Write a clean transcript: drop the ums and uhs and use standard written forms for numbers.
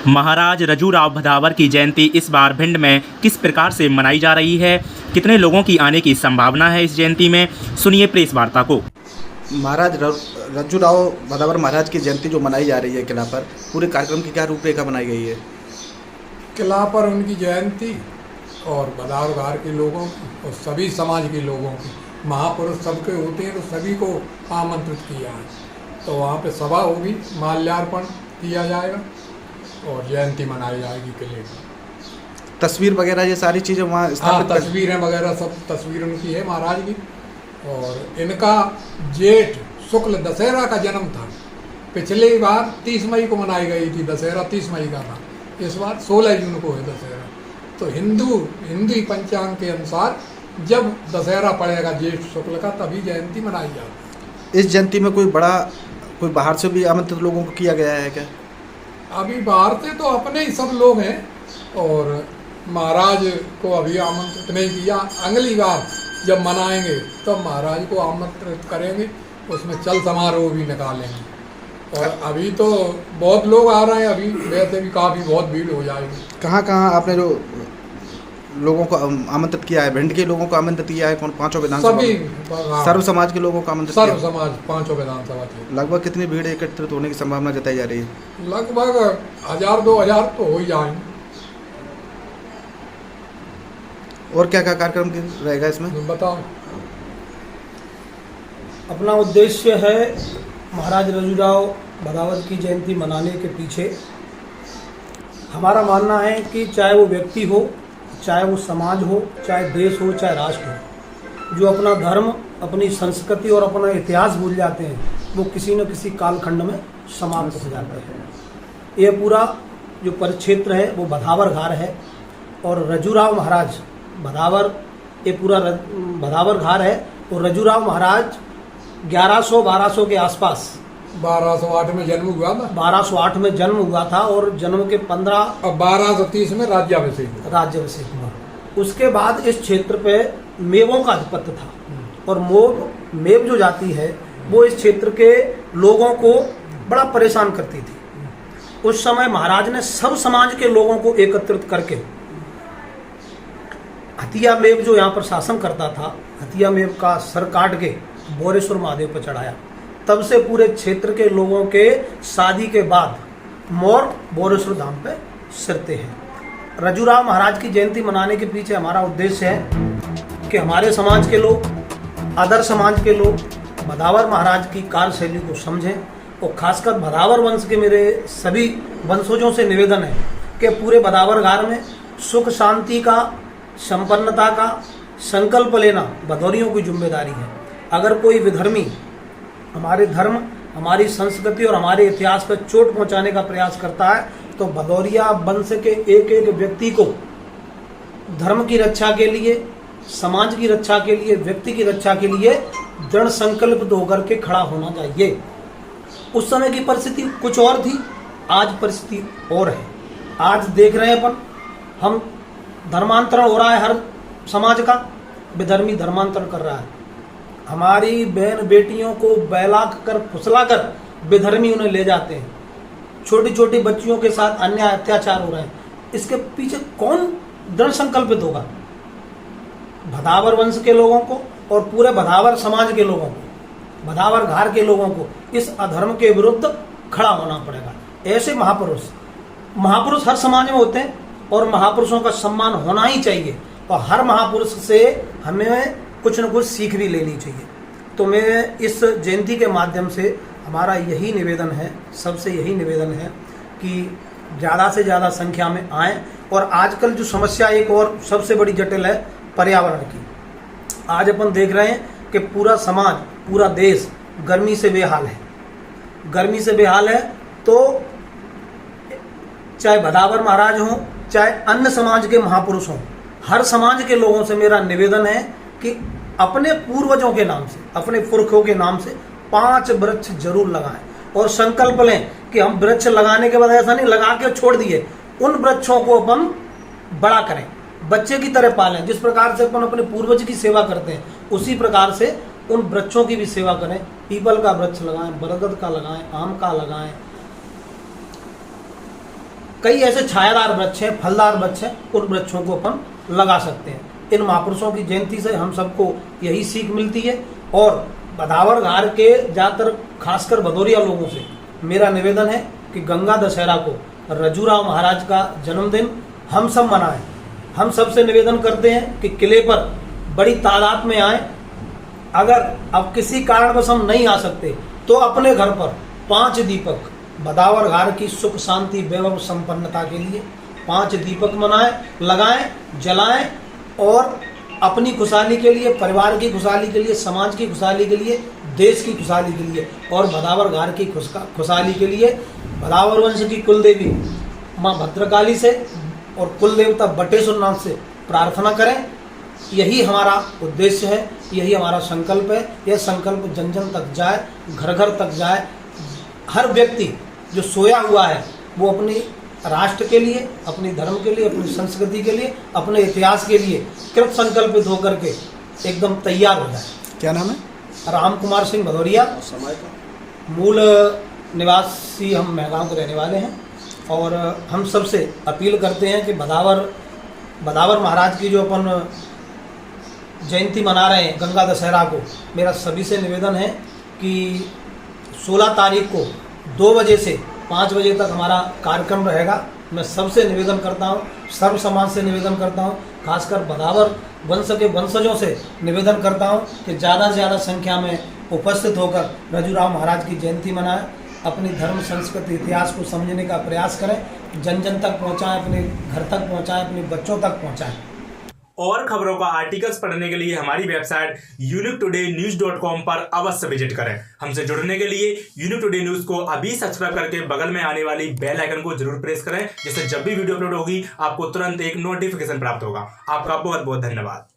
महाराज रजूराव भदावर की जयंती इस बार भिंड में किस प्रकार से मनाई जा रही है, कितने लोगों की आने की संभावना है इस जयंती में, सुनिए प्रेस वार्ता को। महाराज रजूराव भदावर महाराज की जयंती जो मनाई जा रही है किला पर, पूरे कार्यक्रम की क्या रूपरेखा बनाई गई है? किला पर उनकी जयंती और भदावर घाट के लोगों की और सभी समाज के लोगों की, महापुरुष सबके होते हैं तो सभी को आमंत्रित किया है। तो वहाँ पे सभा होगी, माल्यार्पण किया जाएगा और जयंती मनाई जाएगी किले की। तस्वीर वगैरह ये सारी चीज़ें वहाँ स्थापित तस्वीरें वगैरह सब तस्वीर उनकी है महाराज की। और इनका जेठ शुक्ल दशहरा का जन्म था। पिछली बार 30 मई को मनाई गई थी, दशहरा 30 मई का था। इस बार 16 जून को है दशहरा। तो हिंदू पंचांग के अनुसार जब दशहरा पड़ेगा जेठ शुक्ल का, तभी जयंती मनाई जाएगी। इस जयंती में कोई बाहर से भी आमंत्रित लोगों को किया गया है क्या? अभी बाहर से तो अपने ही सब लोग हैं और महाराज को अभी आमंत्रित नहीं किया। अगली बार जब मनाएंगे तब तो महाराज को आमंत्रित करेंगे, उसमें चल समारोह भी निकालेंगे। और अभी तो बहुत लोग आ रहे हैं, अभी वैसे भी काफ़ी बहुत भीड़ हो जाएगी। कहाँ आपने जो लोगों को आमंत्रित किया है? भिंड के लोगों को आमंत्रित किया है? कौन? 5 विधानसभा, सभी सर्व समाज के लोगों को आमंत्रित सर्व समाज 5 विधानसभा के। लगभग कितनी भीड़ एकत्रित होने की संभावना जताई जा रही है? लगभग 1000-2000 तो हो ही जाएंगे। और क्या क्या कार्यक्रम रहेगा इसमें बताओ। अपना उद्देश्य है महाराज रजूराव भदावर की जयंती मनाने के पीछे हमारा मानना है कि चाहे वो व्यक्ति हो, चाहे वो समाज हो, चाहे देश हो, चाहे राष्ट्र हो, जो अपना धर्म, अपनी संस्कृति और अपना इतिहास भूल जाते हैं, वो किसी न किसी कालखंड में समाप्त हो जाते हैं। ये पूरा जो परिक्षेत्र है वो भदावर घाट है और रजूराव महाराज भदावर, ये पूरा भदावर घाट है। और रजूराव महाराज 1100-1200 के आसपास 1208 में जन्म हुआ था। 1208 में जन्म हुआ था और जन्म के 15 और 1230 में राज्याभिषेक हुआ। उसके बाद इस क्षेत्र पे मेवों का आधिपत्य था और मेव जो जाति है वो इस क्षेत्र के लोगों को बड़ा परेशान करती थी। उस समय महाराज ने सब समाज के लोगों को एकत्रित करके हथिया मेव जो यहाँ पर शासन करता था, हथिया मेव का सर काट के बोरेश्वर महादेव पर चढ़ाया। तब से पूरे क्षेत्र के लोगों के शादी के बाद मोर बोरेश्वर धाम पे सिरते हैं। रजूराव महाराज की जयंती मनाने के पीछे हमारा उद्देश्य है कि हमारे समाज के लोग, अदर समाज के लोग भदावर महाराज की कार्यशैली को समझें। और खासकर भदावर वंश के मेरे सभी वंशजों से निवेदन है कि पूरे भदावर घाट में सुख शांति का, संपन्नता का संकल्प लेना भदौरियों की जिम्मेदारी है। अगर कोई विधर्मी हमारे धर्म, हमारी संस्कृति और हमारे इतिहास पर चोट पहुंचाने का प्रयास करता है तो भदौरिया वंश के एक एक व्यक्ति को धर्म की रक्षा के लिए, समाज की रक्षा के लिए, व्यक्ति की रक्षा के लिए दृढ़ संकल्प होकर के खड़ा होना चाहिए। उस समय की परिस्थिति कुछ और थी, आज परिस्थिति और है। आज देख रहे हैं हम धर्मांतरण हो रहा है, हर समाज का विधर्मी धर्मांतरण कर रहा है। हमारी बहन बेटियों को बहला कर फुसला कर विधर्मी उन्हें ले जाते हैं। छोटी छोटी बच्चियों के साथ अन्याय अत्याचार हो रहे हैं। इसके पीछे कौन दृढ़ संकल्पित होगा? भदावर वंश के लोगों को और पूरे भदावर समाज के लोगों को, भदावर घाट के लोगों को इस अधर्म के विरुद्ध खड़ा होना पड़ेगा। ऐसे महापुरुष हर समाज में होते हैं और महापुरुषों का सम्मान होना ही चाहिए और हर महापुरुष से हमें कुछ न कुछ सीख भी लेनी चाहिए। तो मैं इस जयंती के माध्यम से हमारा यही निवेदन है, सबसे यही निवेदन है कि ज़्यादा से ज़्यादा संख्या में आएँ। और आजकल जो समस्या एक और सबसे बड़ी जटिल है पर्यावरण की। आज अपन देख रहे हैं कि पूरा समाज, पूरा देश गर्मी से बेहाल है। गर्मी से बेहाल है तो चाहे भदावर महाराज हों, चाहे अन्य समाज के महापुरुष हों, हर समाज के लोगों से मेरा निवेदन है कि अपने पूर्वजों के नाम से, अपने पुरखों के नाम से 5 वृक्ष जरूर लगाएं और संकल्प लें कि हम वृक्ष लगाने के बाद ऐसा नहीं लगा के छोड़ दिए, उन वृक्षों को अपन बड़ा करें, बच्चे की तरह पालें। जिस प्रकार से अपन अपने पूर्वज की सेवा करते हैं उसी प्रकार से उन वृक्षों की भी सेवा करें। पीपल का वृक्ष लगाएं, बरगद का लगाएं, आम का लगाएं, कई ऐसे छायादार वृक्ष हैं, फलदार वृक्ष हैं, उन वृक्षों को अपन लगा सकते हैं। इन महापुरुषों की जयंती से हम सबको यही सीख मिलती है। और भदावर घाट के ज़्यादातर खासकर भदौरिया लोगों से मेरा निवेदन है कि गंगा दशहरा को रजूराव महाराज का जन्मदिन हम सब मनाएं। हम सबसे निवेदन करते हैं कि किले पर बड़ी तादाद में आएं। अगर अब किसी कारणवश हम नहीं आ सकते तो अपने घर पर 5 दीपक भदावर घाट की सुख शांति वैभव संपन्नता के लिए 5 दीपक लगाएं, जलाएं और अपनी खुशहाली के लिए, परिवार की खुशहाली के लिए, समाज की खुशहाली के लिए, देश की खुशहाली के लिए और भदावर घाट की खुशहाली के लिए भदावर वंश की कुलदेवी माँ भद्रकाली से और कुलदेवता बटेश्वर नाथ से प्रार्थना करें। यही हमारा उद्देश्य है, यही हमारा संकल्प है। यह संकल्प जन जन तक जाए, घर घर तक जाए। हर व्यक्ति जो सोया हुआ है वो अपनी राष्ट्र के लिए, अपनी धर्म के लिए, अपनी संस्कृति के लिए, अपने इतिहास के लिए कृत संकल्पित होकर के एकदम तैयार हो जाए। क्या नाम है? राम कुमार सिंह भदौरिया, मूल निवासी हम महगांव के रहने वाले हैं। और हम सबसे अपील करते हैं कि भदावर महाराज की जो अपन जयंती मना रहे हैं गंगा दशहरा को, मेरा सभी से निवेदन है कि 16 तारीख को 2 बजे से 5 बजे तक हमारा कार्यक्रम रहेगा। मैं सबसे निवेदन करता हूँ, सर्व समाज से निवेदन करता हूँ, खासकर भदावर वंश के वंशजों से निवेदन करता हूँ कि ज़्यादा से ज़्यादा संख्या में उपस्थित होकर रजूराव महाराज की जयंती मनाएं। अपनी धर्म, संस्कृति, इतिहास को समझने का प्रयास करें, जन जन तक पहुँचाएँ, अपने घर तक पहुँचाएँ, अपने बच्चों तक पहुँचाएँ। और खबरों का आर्टिकल्स पढ़ने के लिए हमारी वेबसाइट uniquetoday.news.com पर अवश्य विजिट करें। हमसे जुड़ने के लिए यूनिक टुडे न्यूज को अभी सब्सक्राइब करके बगल में आने वाली बेल आइकन को जरूर प्रेस करें, जिससे जब भी वीडियो अपलोड होगी आपको तुरंत एक नोटिफिकेशन प्राप्त होगा। आपका बहुत बहुत धन्यवाद।